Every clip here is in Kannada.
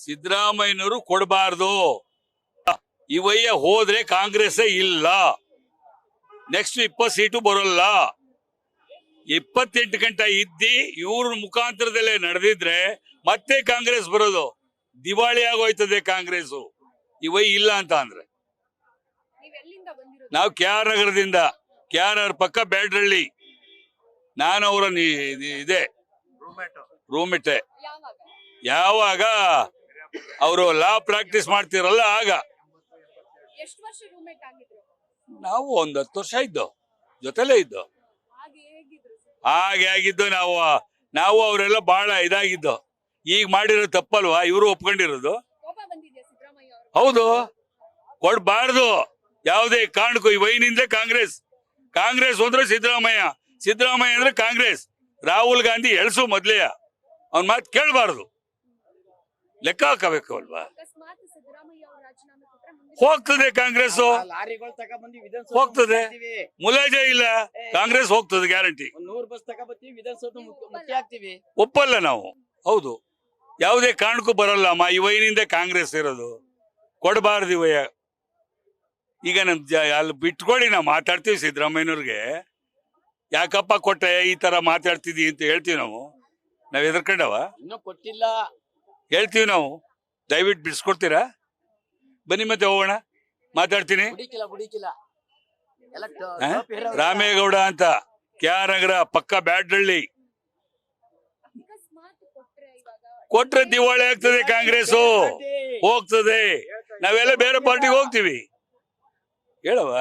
ಸಿದ್ದರಾಮಯ್ಯನವರು ಕೊಡಬಾರ್ದು. ಇವಯ್ಯ ಹೋದ್ರೆ ಕಾಂಗ್ರೆಸ್ ಇಲ್ಲ. ನೆಕ್ಸ್ಟ್ 20 ಸೀಟು ಬರೋಲ್ಲ. 28 ಗಂಟೆ ಇದ್ದಿ ಇವ್ರ ಮುಖಾಂತರದಲ್ಲೇ ನಡೆದಿದ್ರೆ ಮತ್ತೆ ಕಾಂಗ್ರೆಸ್ ಬರೋದು. ದಿವಾಳಿ ಆಗೋಯ್ತದೆ ಕಾಂಗ್ರೆಸ್ ಇವಯ್ಯ ಇಲ್ಲ ಅಂತ ಅಂದ್ರೆ. ನಾವು KR ನಗರದಿಂದ, KR ಪಕ್ಕ ಬ್ಯಾಡ್ರಳ್ಳಿ. ನಾನು ಅವರ ಇದೆ ರೂಮಿಟ್ಟೆ. ಯಾವಾಗ ಅವರು ಲಾ ಪ್ರಾಕ್ಟೀಸ್ ಮಾಡ್ತಿರಲ್ಲ ಆಗ. ನಾವು 10 ವರ್ಷ ಇದ್ದೋ, ಜೊತೆಲೇ ಇದ್ದೋ. ಹಾಗೆ ಆಗಿದ್ದು ನಾವು ಅವರೆಲ್ಲ ಬಹಳ ಇದಾಗಿದ್ದು. ಈಗ ಮಾಡಿರೋ ತಪ್ಪಲ್ವಾ ಇವರು ಒಪ್ಕೊಂಡಿರೋದು? ಹೌದು, ಕೊಡ್ಬಾರ್ದು ಯಾವುದೇ ಕಾರಣಕ್ಕೂ. ಈ ವೈನಿಂದ ಕಾಂಗ್ರೆಸ್ ಅಂದ್ರೆ ಸಿದ್ದರಾಮಯ್ಯ ಅಂದ್ರೆ ಕಾಂಗ್ರೆಸ್. ರಾಹುಲ್ ಗಾಂಧಿ ಎಳ್ಸು ಮೊದ್ಲೇ ಅವನ್ ಮಾತು ಕೇಳಬಾರ್ದು, ಲೆಕ್ಕ ಹಾಕಬೇಕು ಅಲ್ವಾ? ಹೋಗ್ತದೆ ಕಾಂಗ್ರೆಸ್, ಹೋಗ್ತದೆ, ಮುಲಾಜೆ ಇಲ್ಲ. ಕಾಂಗ್ರೆಸ್ ಹೋಗ್ತದೆ ಗ್ಯಾರಂಟಿ. ಒಪ್ಪಲ್ಲ ನಾವು. ಹೌದು, ಯಾವುದೇ ಕಾರಣಕ್ಕೂ ಬರಲ್ಲ ಅಮ್ಮ. ಈ ವೈನಿಂದ ಕಾಂಗ್ರೆಸ್ ಇರೋದು. ಕೊಡಬಾರ್ದು ಇವಯ್ಯ. ಈಗ ಅಲ್ಲಿ ಬಿಟ್ಕೊಡಿ, ನಾವು ಮಾತಾಡ್ತೀವಿ ಸಿದ್ದರಾಮಯ್ಯನವ್ರಿಗೆ. ಯಾಕಪ್ಪ ಕೊಟ್ಟೆ ಈ ತರ ಮಾತಾಡ್ತಿದ್ದಿ ಅಂತ ಹೇಳ್ತೀವಿ ನಾವು ಎದರ್ಕೊಂಡವ ಇನ್ನೂ ಕೊಟ್ಟಿಲ್ಲ ಹೇಳ್ತೀವಿ ನಾವು. ದಯವಿಟ್ಟು ಬಿಡಿಸ್ಕೊಡ್ತೀರಾ? ಬನ್ನಿ ಮತ್ತೆ ಹೋಗೋಣ, ಮಾತಾಡ್ತೀನಿ. ರಾಮೇಗೌಡ ಅಂತ, KR ನಗರ ಪಕ್ಕ ಬ್ಯಾಡ್ರಳ್ಳಿ. ಕೊಟ್ರೆ ದಿವಾಳಿ ಆಗ್ತದೆ ಕಾಂಗ್ರೆಸ್, ಹೋಗ್ತದೆ. ನಾವೆಲ್ಲ ಬೇರೆ ಪಾರ್ಟಿಗೆ ಹೋಗ್ತೀವಿ. ಹೇಳವ,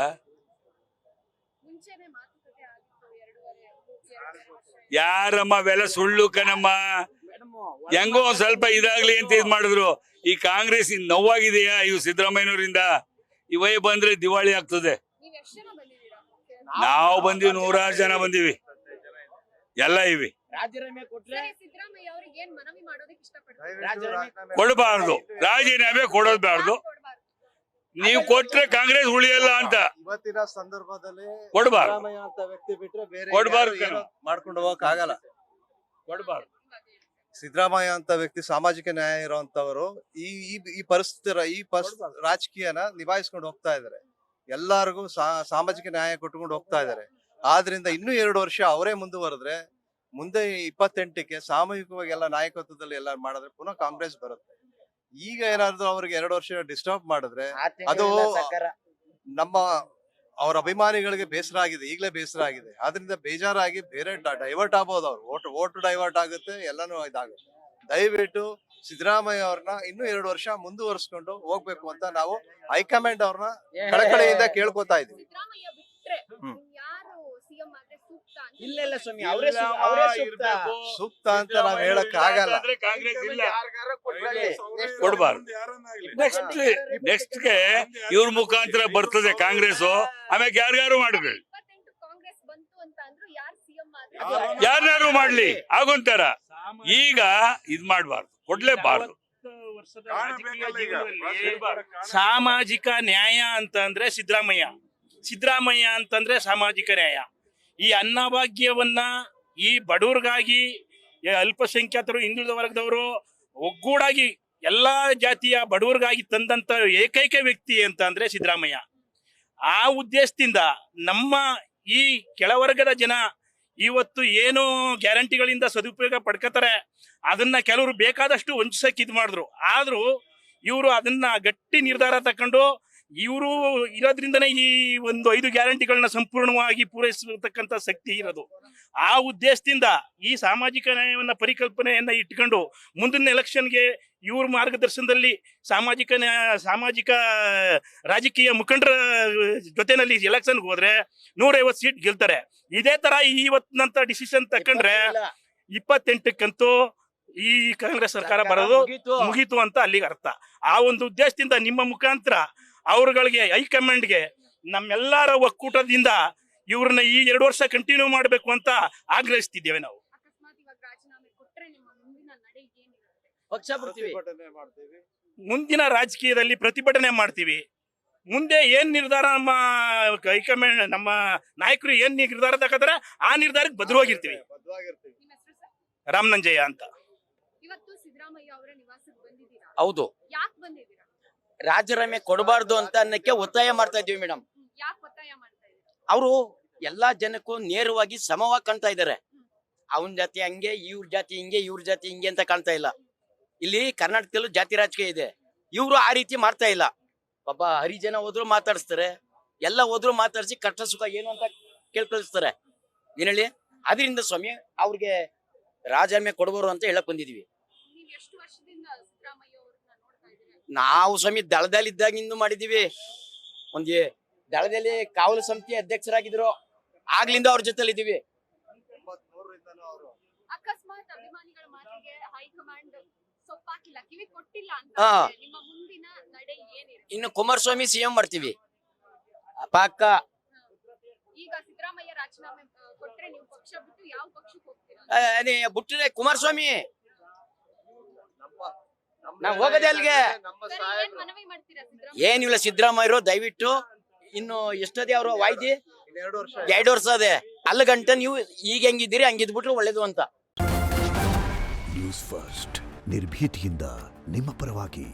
ಯಾರಮ್ಮ ಅವೆಲ್ಲ ಸುಳ್ಳು ಕಣಮ್ಮ. ಹೆಂಗೋ ಒಂದ್ ಸ್ವಲ್ಪ ಇದಾಗ್ಲಿ ಅಂತ ಇದ್ ಮಾಡಿದ್ರು. ಈ ಕಾಂಗ್ರೆಸ್ ನೋವಾಗಿದೆಯಾ ಇವ್ ಸಿದ್ದರಾಮಯ್ಯನವರಿಂದ? ಇವೇ ಬಂದ್ರೆ ದಿವಾಳಿ ಆಗ್ತದೆ. ನಾವು ಬಂದಿವಿ, 100 ಜನ ಬಂದಿವಿ, ಎಲ್ಲ ಇವಿ. ಕೊಡಬಾರ್ದು, ರಾಜೀನಾಮೆ ಕೊಡೋದ್ಬಾರ್ದು. ನೀವು ಕೊಟ್ರೆ ಕಾಂಗ್ರೆಸ್ ಉಳಿಯಲ್ಲ ಅಂತ. ಇವತ್ತಿನ ಸಂದರ್ಭದಲ್ಲಿ ಕೊಡಬಾರ್ದು, ವ್ಯಕ್ತಿ ಬಿಟ್ರೆ ಬೇರೆ ಕೊಡಬಾರ್ದು, ಮಾಡ್ಕೊಂಡು ಹೋಗಕ್ ಆಗಲ್ಲ. ಕೊಡಬಾರ್ದು. ಸಿದ್ದರಾಮಯ್ಯ ಅಂತ ವ್ಯಕ್ತಿ ಸಾಮಾಜಿಕ ನ್ಯಾಯ ಇರುವಂತವರು ಈ ಪರಿಸ್ಥಿತಿ ರಾಜಕೀಯನ ನಿಭಾಯಿಸ್ಕೊಂಡು ಹೋಗ್ತಾ ಇದಾರೆ. ಎಲ್ಲಾರ್ಗು ಸಾಮಾಜಿಕ ನ್ಯಾಯ ಕೊಟ್ಕೊಂಡು ಹೋಗ್ತಾ ಇದಾರೆ. ಆದ್ರಿಂದ ಇನ್ನೂ 2 ವರ್ಷ ಅವರೇ ಮುಂದುವರೆದ್ರೆ ಮುಂದೆ 28ಕ್ಕೆ ಸಾಮೂಹಿಕವಾಗಿ ಎಲ್ಲ ನಾಯಕತ್ವದಲ್ಲಿ ಎಲ್ಲ ಮಾಡಿದ್ರೆ ಪುನಃ ಕಾಂಗ್ರೆಸ್ ಬರುತ್ತೆ. ಈಗ ಏನಾದ್ರು ಅವ್ರಿಗೆ 2 ವರ್ಷ ಡಿಸ್ಟರ್ಬ್ ಮಾಡಿದ್ರೆ ಅದು ನಮ್ಮ ಅವ್ರ ಅಭಿಮಾನಿಗಳಿಗೆ ಬೇಸರ ಆಗಿದೆ, ಈಗಲೇ ಬೇಸರ ಆಗಿದೆ. ಆದ್ರಿಂದ ಬೇಜಾರಾಗಿ ಬೇರೆ ಡೈವರ್ಟ್ ಆಗ್ಬೋದು. ಅವ್ರು ಓಟ್ ಡೈವರ್ಟ್ ಆಗುತ್ತೆ, ಎಲ್ಲಾನು ಇದಾಗುತ್ತೆ. ದಯವಿಟ್ಟು ಸಿದ್ದರಾಮಯ್ಯ ಅವ್ರನ್ನ ಇನ್ನೂ 2 ವರ್ಷ ಮುಂದುವರ್ಸ್ಕೊಂಡು ಹೋಗ್ಬೇಕು ಅಂತ ನಾವು ಹೈಕಮಾಂಡ್ ಅವ್ರನ್ನ ಕಳಕಳಿಯಿಂದ ಕೇಳ್ಕೊತಾ ಇದೀವಿ. ಇಲ್ಲ ಸ್ವಾಮಿ, ಸೂಕ್ತ ಅಂತ ನಾವ್ ಹೇಳಕ್ ಆಗಲ್ಲ. ಕೊಡಬಾರ್ದು. ನೆಕ್ಸ್ಟ್ಗೆ ಇವ್ರ ಮುಖಾಂತರ ಬರ್ತದೆ ಕಾಂಗ್ರೆಸ್. ಆಮೇಲೆ ಯಾರ್ಯಾರು ಮಾಡಿದ್ರು, ಯಾರ್ಯಾರು ಮಾಡ್ಲಿ ಆಗೊಂತಾರ. ಈಗ ಇದ್ ಮಾಡ್ಬಾರ್ದು, ಕೊಡ್ಲೇಬಾರ್ದು. ಸಾಮಾಜಿಕ ನ್ಯಾಯ ಅಂತಂದ್ರೆ ಸಿದ್ದರಾಮಯ್ಯ ಅಂತಂದ್ರೆ ಸಾಮಾಜಿಕ ನ್ಯಾಯ. ಈ ಅನ್ನಭಾಗ್ಯವನ್ನ ಈ ಬಡವರಿಗಾಗಿ, ಅಲ್ಪಸಂಖ್ಯಾತರು, ಹಿಂದುಳಿದ ವರ್ಗದವರು ಒಗ್ಗೂಡಾಗಿ ಎಲ್ಲಾ ಜಾತಿಯ ಬಡವರಿಗಾಗಿ ತಂದಂತ ಏಕೈಕ ವ್ಯಕ್ತಿ ಅಂತ ಅಂದ್ರೆ ಸಿದ್ದರಾಮಯ್ಯ. ಆ ಉದ್ದೇಶದಿಂದ ನಮ್ಮ ಈ ಕೆಳವರ್ಗದ ಜನ ಇವತ್ತು ಏನು ಗ್ಯಾರಂಟಿಗಳಿಂದ ಸದುಪಯೋಗ ಪಡ್ಕೋತಾರೆ, ಅದನ್ನ ಕೆಲವರು ಬೇಕಾದಷ್ಟು ವಂಚಿಸಕ್ಕೆ ಇದು ಮಾಡಿದ್ರು. ಆದ್ರೂ ಇವರು ಅದನ್ನ ಗಟ್ಟಿ ನಿರ್ಧಾರ ತಕೊಂಡು ಇವರು ಇರೋದ್ರಿಂದನೇ ಈ ಒಂದು 5 ಗ್ಯಾರಂಟಿಗಳನ್ನ ಸಂಪೂರ್ಣವಾಗಿ ಪೂರೈಸತಕ್ಕಂತ ಶಕ್ತಿ ಇರೋದು. ಆ ಉದ್ದೇಶದಿಂದ ಈ ಸಾಮಾಜಿಕ ನ್ಯಾಯವನ್ನ ಪರಿಕಲ್ಪನೆಯನ್ನ ಇಟ್ಕೊಂಡು ಮುಂದಿನ ಎಲೆಕ್ಷನ್ಗೆ ಇವ್ರ ಮಾರ್ಗದರ್ಶನದಲ್ಲಿ ಸಾಮಾಜಿಕ ರಾಜಕೀಯ ಮುಖಂಡರ ಜೊತೆನಲ್ಲಿ ಎಲೆಕ್ಷನ್ಗೆ ಹೋದ್ರೆ 150 ಸೀಟ್ ಗೆಲ್ತಾರೆ. ಇದೇ ತರ ಇವತ್ತಿನಂತ ಡಿಸಿಷನ್ ತಕೊಂಡ್ರೆ 28ಕ್ಕಂತೂ ಈ ಕಾಂಗ್ರೆಸ್ ಸರ್ಕಾರ ಬರೋದು ಮುಗೀತು ಅಂತ ಅಲ್ಲಿಗೆ ಅರ್ಥ. ಆ ಒಂದು ಉದ್ದೇಶದಿಂದ ನಿಮ್ಮ ಮುಖಾಂತರ ಅವ್ರಗಳಿಗೆ ಹೈಕಮಾಂಡ್ಗೆ ನಮ್ಮೆಲ್ಲರ ಒಕ್ಕೂಟದಿಂದ ಇವ್ರನ್ನ ಈ 2 ವರ್ಷ ಕಂಟಿನ್ಯೂ ಮಾಡಬೇಕು ಅಂತ ಆಗ್ರಹಿಸ್ತಿದ್ದೇವೆ. ನಾವು ಮುಂದಿನ ರಾಜಕೀಯದಲ್ಲಿ ಪ್ರತಿಭಟನೆ ಮಾಡ್ತೀವಿ. ಮುಂದೆ ಏನ್ ನಿರ್ಧಾರ ನಮ್ಮ ಹೈಕಮಾಂಡ್, ನಮ್ಮ ನಾಯಕರು ಏನ್ ನಿರ್ಧಾರ ತಗೋತಾರೆ ಆ ನಿರ್ಧಾರಕ್ಕೆ ಬದ್ಧವಾಗಿರ್ತೀವಿ. ರಾಮನಂಜಯ್ಯ ಅಂತ. ಇವತ್ತು ಸಿದ್ದರಾಮಯ್ಯ ಅವರೇ ನಿವಾಸಕ್ಕೆ ಬಂದಿದ್ದೀರಾ? ಹೌದು. ಯಾಕೆ ಬಂದಿದ್ದೀರಾ? ರಾಜೀನಾಮೆ ಕೊಡಬಾರ್ದು ಅಂತ ಅನ್ನಕ್ಕೆ ಒತ್ತಾಯ ಮಾಡ್ತಾ ಇದೀವಿ ಮೇಡಮ್. ಯಾಕೆ ಒತ್ತಾಯ ಮಾಡ್ತಾ ಇದ್ದೀರಾ? ಅವರು ಎಲ್ಲಾ ಜನಕ್ಕೂ ನೇರವಾಗಿ ಸಮವಾಗಿ ಕಾಣ್ತಾ ಇದ್ದಾರೆ. ಅವನ ಜಾತಿ ಹಂಗೆ, ಇವ್ರ ಜಾತಿ ಹಿಂಗೆ, ಇವ್ರ ಜಾತಿ ಹಿಂಗೆ ಅಂತ ಕಾಣ್ತಾ ಇಲ್ಲ. ಇಲ್ಲಿ ಕರ್ನಾಟಕದಲ್ಲೂ ಜಾತಿ ರಾಜಕೀಯ ಇದೆ. ಇವ್ರು ಆ ರೀತಿ ಮಾಡ್ತಾ ಇಲ್ಲ. ಪಾಪ ಹರಿಜನ ಹೋದ್ರು ಮಾತಾಡಿಸ್ತಾರೆ, ಎಲ್ಲ ಹೋದ್ರು ಮಾತಾಡಿಸಿ ಕಷ್ಟ ಸುಖ ಏನು ಅಂತ ಕೇಳ್ಕಳಿಸ್ತಾರೆ. ಏನ್ ಹೇಳಿ, ಅದರಿಂದ ಸ್ವಾಮಿ ಅವ್ರಿಗೆ ರಾಜೀನಾಮೆ ಕೊಡಬಾರು ಅಂತ ಹೇಳಕ್ ಬಂದಿದೀವಿ. ನೀವು ಎಷ್ಟು ವರ್ಷದಿಂದ ಸಿದ್ದರಾಮಯ್ಯ ಅವ್ರನ್ನ ನೋಡ್ತಾ ಇದ್ದೀರಾ? ನಾವು ಸ್ವಾಮಿ ದಳದಲ್ಲಿದ್ದಾಗಿಂದ ಮಾಡಿದೀವಿ. ಒಂದೇ ದಳದಲ್ಲಿ ಕಾವಲು ಸಮಿತಿ ಅಧ್ಯಕ್ಷರಾಗಿದ್ರು, ಆಗ್ಲಿಂದ ಅವ್ರ ಜೊತೆಲಿ ಇದೀವಿ. ಅಕಸ್ಮಾತ್ ಅಭಿಮಾನಿಗಳ ಮಾತಿಗೆ ಹೈಕಮಾಂಡ್ ಸೊಪ್ಪಾಕಿಲ್ಲ, ಕಿವಿ ಕೊಟ್ಟಿಲ್ಲ ಅಂತ ಹಾ. ಅಂದ್ರೆ ನಿಮ್ಮ ಮುಂದಿನ ನಡೆ ಏನಿರುತ್ತೆ? ಇನ್ನು ಕುಮಾರಸ್ವಾಮಿ ಸಿಎಂ ಮಾಡ್ತೀವಿ ಪಕ್ಕ. ಈಗ ಸಿದ್ದರಾಮಯ್ಯ ರಾಜೀನಾಮೆ ಕೊಟ್ರೆ ನೀವು ಪಕ್ಷ ಬಿಟ್ಟು ಯಾವ ಪಕ್ಷಕ್ಕೆ ಹೋಗ್ತೀರಾ? ಅದೇ ಬಿಟ್ರೆ ಕುಮಾರಸ್ವಾಮಿ ನಾವ್ ಹೋಗೋದೇ ಅಲ್ಲಿಗೆ. ಸರಿ, ಏನ್ ಮನವಿ ಮಾಡ್ತೀರಾ ಸಿದ್ದರಾಮಯ್ಯ? ಏನಿಲ್ಲ, ಸಿದ್ದರಾಮಯ್ಯರು ದಯವಿಟ್ಟು ಇನ್ನು ಎಷ್ಟದೇ ಅವರು ವಾಯ್ದಿ 2 ವರ್ಷ ಅದೇ, ಅಲ್ಲಿ ಗಂಟ ನೀವು ಈಗ ಹೆಂಗಿದ್ದೀರಿ ಹಂಗಿದ್ಬಿಟ್ರೆ ಒಳ್ಳೇದು ಅಂತ. ನ್ಯೂಸ್ ಫಸ್ಟ್ ನಿರ್ಭೀತಿಯಿಂದ ನಿಮ್ಮ ಪರವಾಗಿ.